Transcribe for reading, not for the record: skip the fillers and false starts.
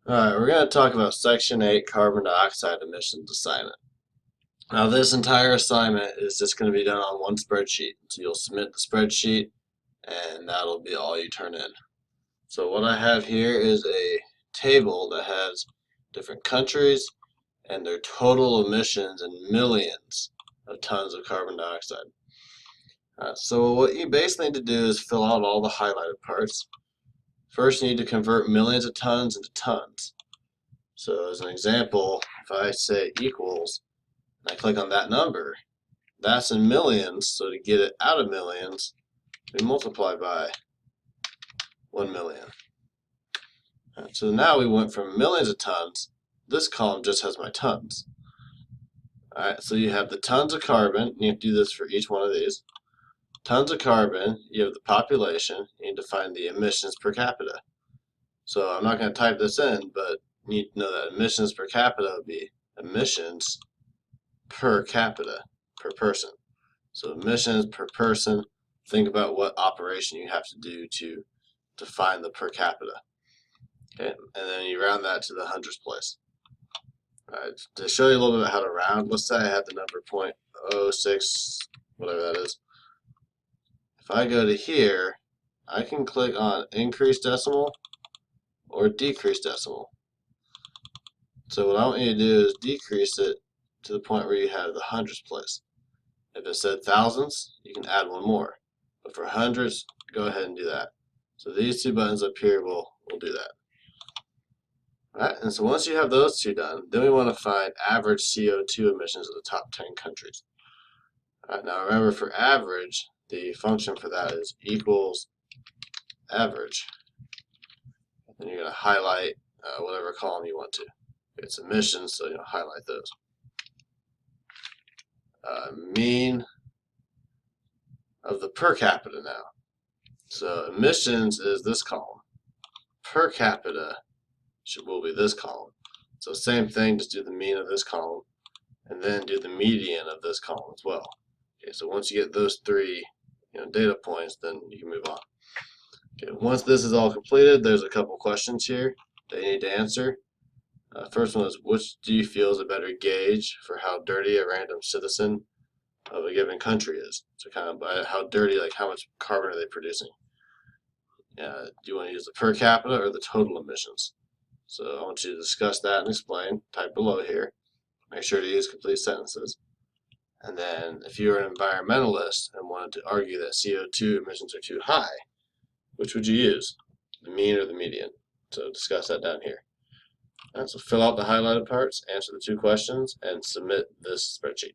Alright, we're going to talk about Section 8 carbon dioxide emissions assignment. Now, this entire assignment is just going to be done on one spreadsheet. So you'll submit the spreadsheet, and that'll be all you turn in. So what I have here is a table that has different countries and their total emissions in millions of tons of carbon dioxide. So what you basically need to do is fill out all the highlighted parts. First, you need to convert millions of tons into tons. So as an example, if I say equals, and I click on that number, that's in millions, so to get it out of millions, we multiply by 1 million. So now we went from millions of tons, this column just has my tons. Alright, so you have the tons of carbon, you have to do this for each one of these. Tons of carbon, you have the population, you need to find the emissions per capita. So I'm not going to type this in, but you need to know that emissions per capita would be emissions per capita, per person. So emissions per person, think about what operation you have to do to find the per capita. Okay, and then you round that to the hundredths place. Alright, to show you a little bit how to round, let's say I have the number 0.06, whatever that is. If I go to here, I can click on increase decimal or decrease decimal. So what I want you to do is decrease it to the point where you have the hundredths place. If it said thousands, you can add one more. But for hundreds, go ahead and do that. So these two buttons up here will do that. Alright, and so once you have those two done, then we want to find average CO2 emissions of the top 10 countries. Alright, now remember for average, the function for that is equals average. And you're going to highlight whatever column you want to. It's emissions, so you'll highlight those. Mean of the per capita now. So emissions is this column. Per capita will be this column. So same thing, just do the mean of this column, and then do the median of this column as well. Okay, so once you get those three data points, then you can move on. Okay, once this is all completed, there's a couple questions here that you need to answer. First one is, which do you feel is a better gauge for how dirty a random citizen of a given country is? So kind of by how dirty, like how much carbon are they producing? Do you want to use the per capita or the total emissions? So I want you to discuss that and explain. Type below here. Make sure to use complete sentences. And then if you're an environmentalist and wanted to argue that CO2 emissions are too high, which would you use? The mean or the median? So discuss that down here. And so fill out the highlighted parts, answer the two questions, and submit this spreadsheet.